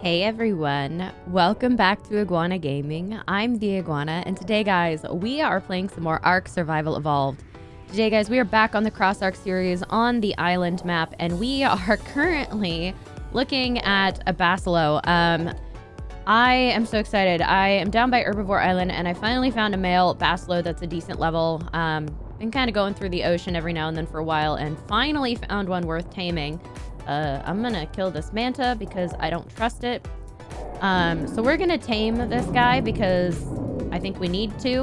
Hey everyone, welcome back to Iguana Gaming. I'm the Iguana, and today guys, we are playing some more Ark Survival Evolved. Today guys, we are back on the CrossARK series on the island map, and we are currently looking at a BASILO. I am so excited. I am down by Herbivore Island, and I finally found a male BASILO that's a decent level. Been kind of going through the ocean every now and then for a while, and finally found one worth taming. I'm gonna kill this manta because I don't trust it. So we're gonna tame this guy because I think we need to.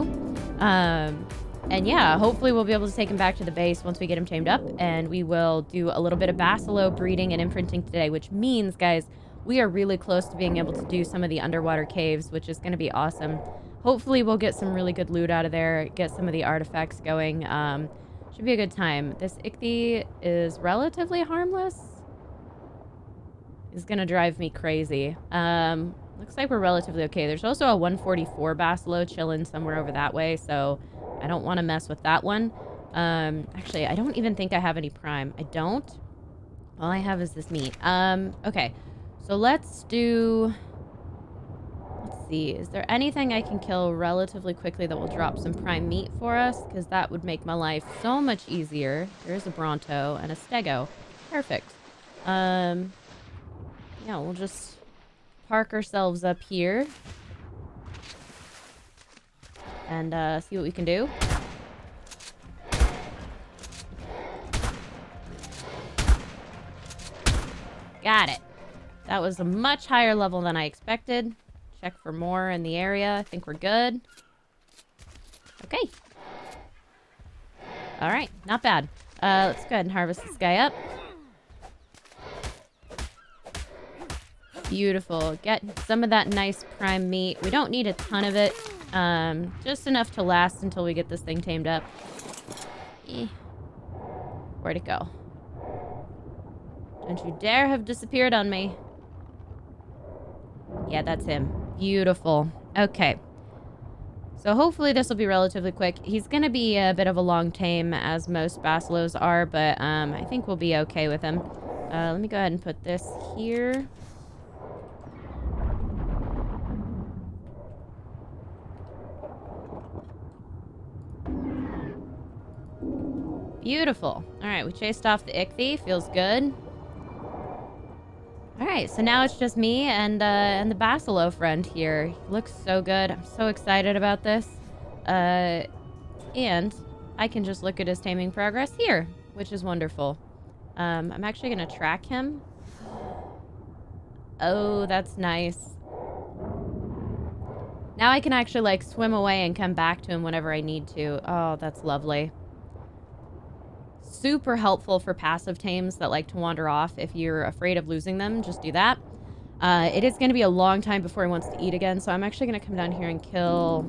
And yeah, hopefully we'll be able to take him back to the base once we get him tamed up, and we will do a little bit of BASILO breeding and imprinting today, which means, guys, we are really close to being able to do some of the underwater caves, which is gonna be awesome. Hopefully we'll get some really good loot out of there, get some of the artifacts going. Should be a good time. This ichthy is relatively harmless. Is gonna drive me crazy. Looks like we're relatively okay. There's also a 144 BASILO chilling somewhere over that way, so I don't want to mess with that one. Actually, I don't even think I have any prime. I don't. All I have is this meat. Okay. So let's do... Let's see. Is there anything I can kill relatively quickly that will drop some prime meat for us? Because that would make my life so much easier. There's a Bronto and a Stego. Perfect. Yeah, we'll just park ourselves up here and see what we can do. Got it. That was a much higher level than I expected. Check for more in the area. I think we're good. Okay. All right, not bad. Let's go ahead and harvest this guy up. Beautiful. Get some of that nice prime meat. We don't need a ton of it. Just enough to last until we get this thing tamed up. Where'd it go? Don't you dare have disappeared on me. Yeah, that's him. Beautiful. Okay. So hopefully this will be relatively quick. He's going to be a bit of a long tame, as most BASILOs are, but I think we'll be okay with him. Let me go ahead and put this here. Beautiful. All right, we chased off the ichthy. Feels good. All right, so now it's just me and the BASILO friend here. He looks so good. I'm so excited about this. And I can just look at his taming progress here, which is wonderful. I'm actually going to track him. Oh, that's nice. Now I can actually, like, swim away and come back to him whenever I need to. Oh, that's lovely. Super helpful for passive tames that like to wander off. If you're afraid of losing them, just do that. It is going to be a long time before he wants to eat again, so I'm actually going to come down here and kill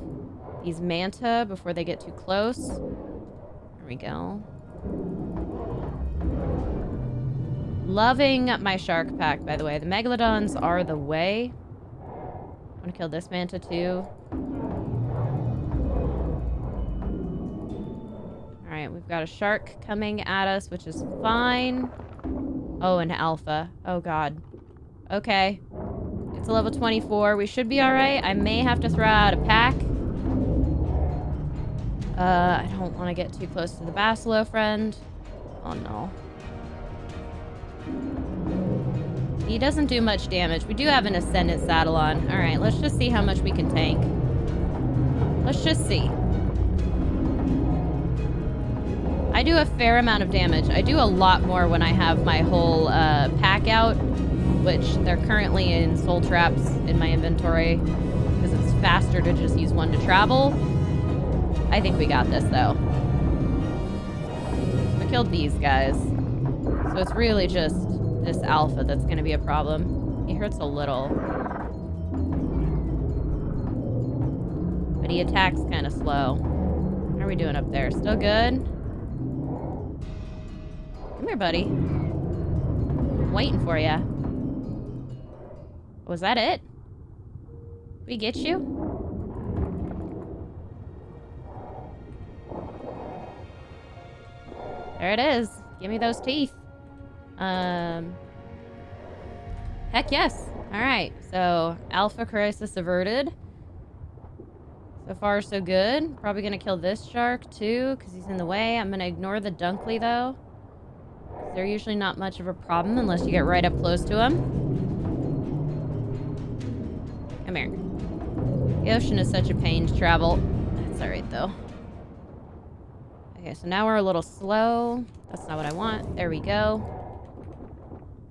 these manta before they get too close. There we go. Loving my shark pack, by the way. The megalodons are the way. I want to kill this manta too. Alright, we've got a shark coming at us, which is fine. Oh, an alpha. Oh, God. Okay. It's a level 24. We should be alright. I may have to throw out a pack. I don't want to get too close to the BASILO friend. Oh, no. He doesn't do much damage. We do have an Ascendant saddle on. Alright, let's just see how much we can tank. Let's just see. I do a fair amount of damage. I do a lot more when I have my whole pack out, which they're currently in soul traps in my inventory because it's faster to just use one to travel. I think we got this, though. We killed these guys. So it's really just this alpha that's going to be a problem. He hurts a little. But he attacks kind of slow. How are we doing up there? Still good? Come here, buddy. I'm waiting for you. Was that it? Did we get you? There it is. Give me those teeth. Heck yes. Alright, so Alpha Crisis averted. So far, so good. Probably gonna kill this shark, too, because he's in the way. I'm gonna ignore the Dunkley, though. They're usually not much of a problem unless you get right up close to them. Come here. The ocean is such a pain to travel. That's alright, though. Okay, so now we're a little slow. That's not what I want. There we go.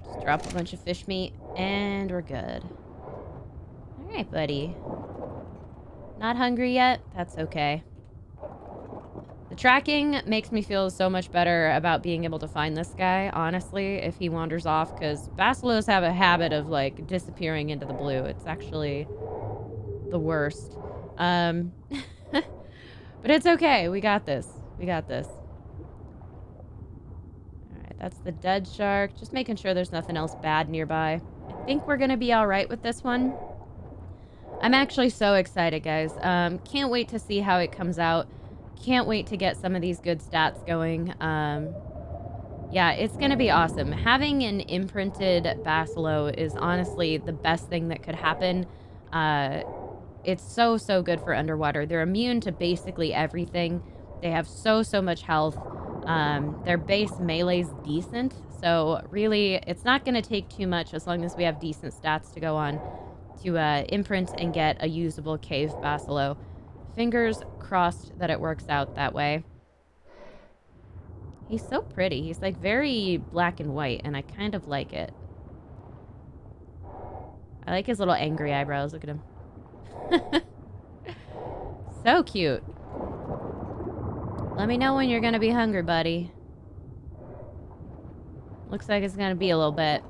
Just drop a bunch of fish meat, and we're good. Alright, buddy. Not hungry yet? That's okay. The tracking makes me feel so much better about being able to find this guy, honestly, if he wanders off, because basilos have a habit of, like, disappearing into the blue. It's actually the worst. But it's okay. We got this. We got this. Alright, that's the dead shark. Just making sure there's nothing else bad nearby. I think we're gonna be alright with this one. I'm actually so excited, guys. Can't wait to see how it comes out. Can't wait to get some of these good stats going. Yeah, it's going to be awesome. Having an imprinted Basilo is honestly the best thing that could happen. It's so, so good for underwater. They're immune to basically everything. They have so, so much health. Their base melee's decent. So really, it's not going to take too much as long as we have decent stats to go on to imprint and get a usable cave Basilo. Fingers crossed that it works out that way. He's so pretty. He's like very black and white, and I kind of like it. I like his little angry eyebrows. Look at him. So cute. Let me know when you're gonna be hungry, buddy. Looks like it's gonna be a little bit.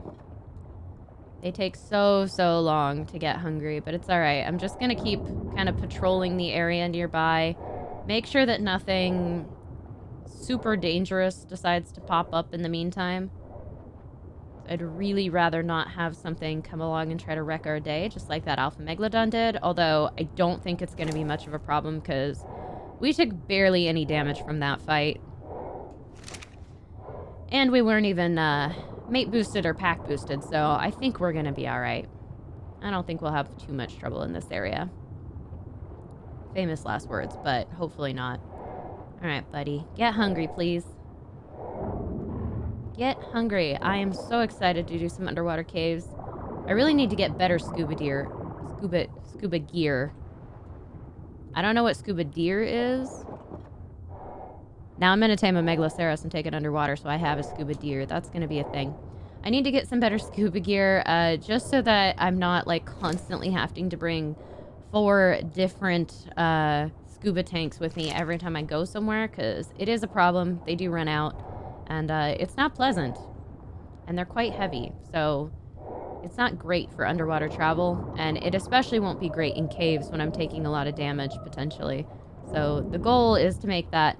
They take so, so long to get hungry, but it's alright. I'm just gonna keep kind of patrolling the area nearby. Make sure that nothing super dangerous decides to pop up in the meantime. I'd really rather not have something come along and try to wreck our day, just like that Alpha Megalodon did, although I don't think it's going to be much of a problem because we took barely any damage from that fight. And we weren't even mate boosted or pack boosted, so I think we're going to be alright. I don't think we'll have too much trouble in this area. Famous last words, but hopefully not. Alright, buddy. Get hungry, please. Get hungry. I am so excited to do some underwater caves. I really need to get better scuba gear. I don't know what scuba deer is. Now I'm going to tame a Megaloceros and take it underwater so I have a scuba deer. That's going to be a thing. I need to get some better scuba gear just so that I'm not like constantly having to bring 4 different scuba tanks with me every time I go somewhere, because it is a problem. They do run out, and it's not pleasant, and they're quite heavy, so it's not great for underwater travel, and it especially won't be great in caves when I'm taking a lot of damage, potentially. So the goal is to make that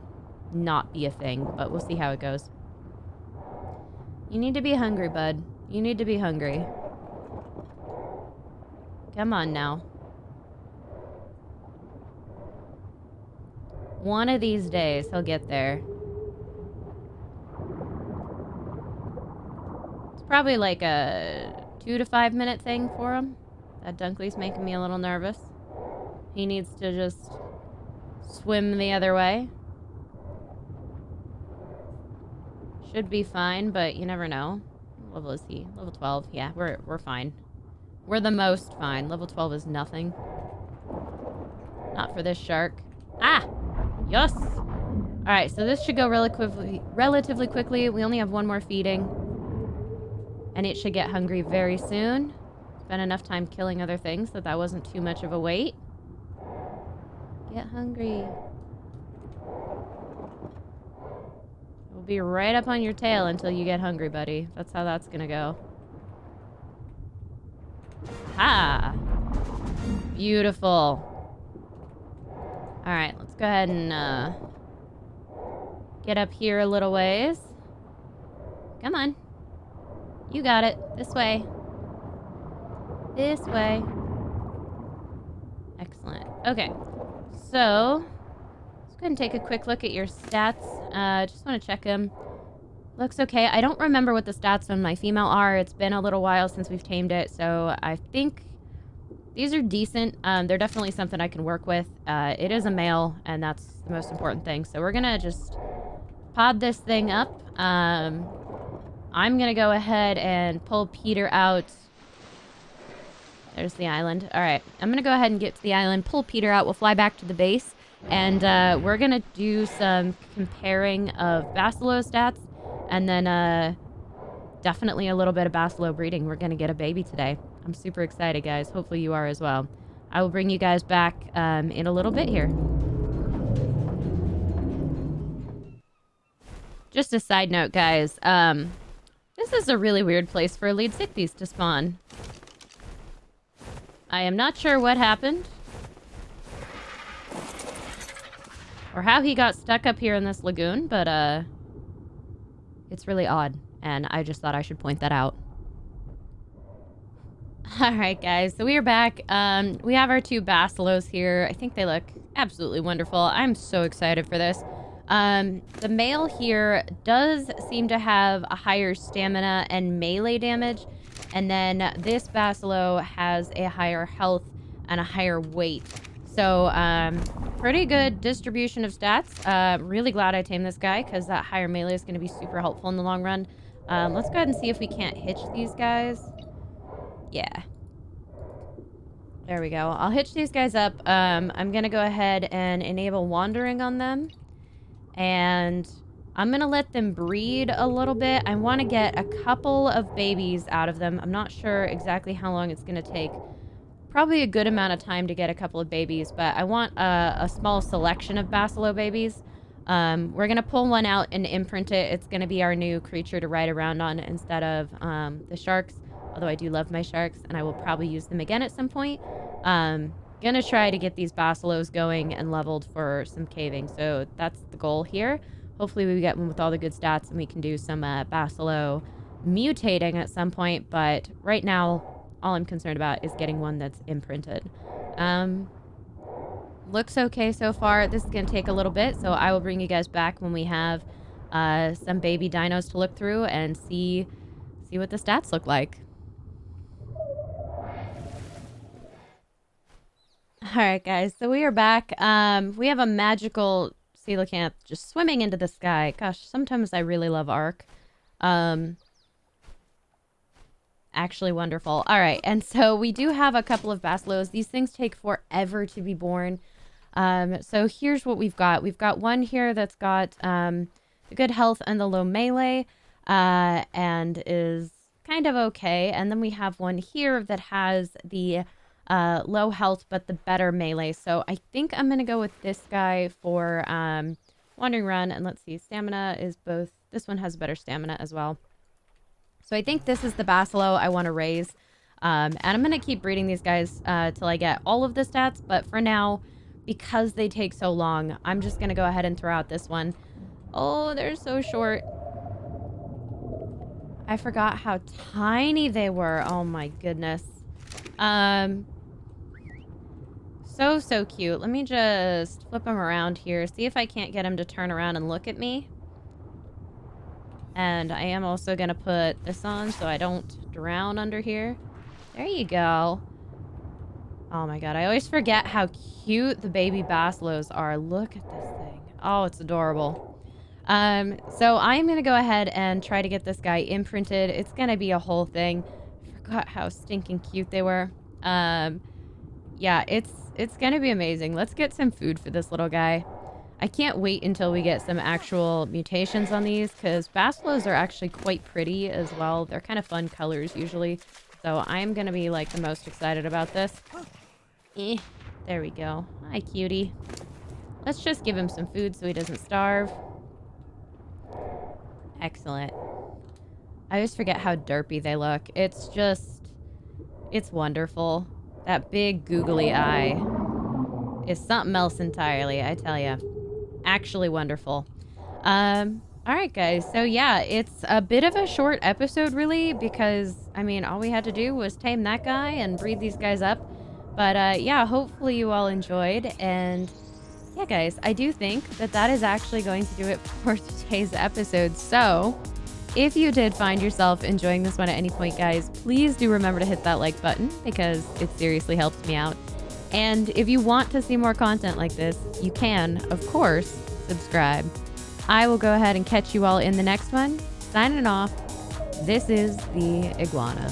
not be a thing, but we'll see how it goes. You need to be hungry, bud. You need to be hungry. Come on now. One of these days, he'll get there. It's probably like a 2 to 5 minute thing for him. That Dunkley's making me a little nervous. He needs to just swim the other way. Should be fine, but you never know. What level is he? Level 12. Yeah, we're fine. We're the most fine. Level 12 is nothing. Not for this shark. Ah! Yes! Alright, so this should go relatively quickly. We only have 1 more feeding. And it should get hungry very soon. Spent enough time killing other things that that wasn't too much of a wait. Get hungry. We'll be right up on your tail until you get hungry, buddy. That's how that's gonna go. Ha! Beautiful. Alright, let's go ahead and get up here a little ways. Come on. You got it. This way. This way. Excellent. Okay. So, let's go ahead and take a quick look at your stats. Just want to check them. Looks okay. I don't remember what the stats on my female are. It's been a little while since we've tamed it, so I think these are decent. They're definitely something I can work with. It is a male, and that's the most important thing. So we're gonna just pod this thing up. I'm gonna go ahead and pull Peter out. There's the island. All right, I'm gonna go ahead and get to the island, pull Peter out. We'll fly back to the base, and we're gonna do some comparing of BASILO stats, and then definitely a little bit of BASILO breeding. We're gonna get a baby today. I'm super excited, guys. Hopefully you are as well. I will bring you guys back in a little bit here. Just a side note, guys. This is a really weird place for elite Zigbys to spawn. I am not sure what happened, or how he got stuck up here in this lagoon, but it's really odd, and I just thought I should point that out. Alright, guys, so we are back. We have our two BASILOs here. I think they look absolutely wonderful. I'm so excited for this. The male here does seem to have a higher stamina and melee damage, and then this BASILO has a higher health and a higher weight. So, pretty good distribution of stats. Really glad I tamed this guy, because that higher melee is going to be super helpful in the long run. Let's go ahead and see if we can't hitch these guys. Yeah. There we go. I'll hitch these guys up. I'm going to go ahead and enable wandering on them. And I'm going to let them breed a little bit. I want to get a couple of babies out of them. I'm not sure exactly how long it's going to take. Probably a good amount of time to get a couple of babies, but I want a small selection of BASILO babies. We're going to pull one out and imprint it. It's going to be our new creature to ride around on instead of the sharks. Although I do love my sharks, and I will probably use them again at some point. Gonna try to get these BASILOs going and leveled for some caving. So that's the goal here. Hopefully we get one with all the good stats and we can do some BASILO mutating at some point. But right now, all I'm concerned about is getting one that's imprinted. Looks okay so far. This is gonna take a little bit, so I will bring you guys back when we have some baby dinos to look through and see what the stats look like. Alright, guys, so we are back. We have a magical coelacanth just swimming into the sky. Gosh, sometimes I really love ARK. Actually wonderful. Alright, and so we do have a couple of BASILOs. These things take forever to be born. So here's what we've got. We've got one here that's got the good health and the low melee, and is kind of okay. And then we have one here that has the low health but the better melee. So I think I'm gonna go with this guy for wandering run. And let's see, stamina is both. This one has better stamina as well. So I think this is the BASILO I want to raise. And I'm gonna keep breeding these guys till I get all of the stats. But for now, because they take so long, I'm just gonna go ahead and throw out this one. Oh, they're so short. I forgot how tiny they were. Oh my goodness. So cute. Let me just flip them around here. See if I can't get him to turn around and look at me. And I am also going to put this on so I don't drown under here. There you go. Oh my god. I always forget how cute the baby BASILOs are. Look at this thing. Oh, it's adorable. So I'm going to go ahead and try to get this guy imprinted. It's going to be a whole thing. I forgot how stinking cute they were. Yeah, it's gonna be amazing. Let's get some food for this little guy. I can't wait until we get some actual mutations on these, because BASILOs are actually quite pretty as well. They're kind of fun colors usually. So I'm gonna be like the most excited about this. There we go. Hi, cutie. Let's just give him some food so he doesn't starve. Excellent. I always forget how derpy they look. It's wonderful. That big googly eye is something else entirely, I tell ya. Actually wonderful. Alright guys, so yeah, it's a bit of a short episode really, because, I mean, all we had to do was tame that guy and breed these guys up. But yeah, hopefully you all enjoyed, and yeah guys, I do think that is actually going to do it for today's episode. So, If you did find yourself enjoying this one at any point, guys, please do remember to hit that like button because it seriously helps me out. And if you want to see more content like this, you can, of course, subscribe. I will go ahead and catch you all in the next one. Signing off, this is the Iguana.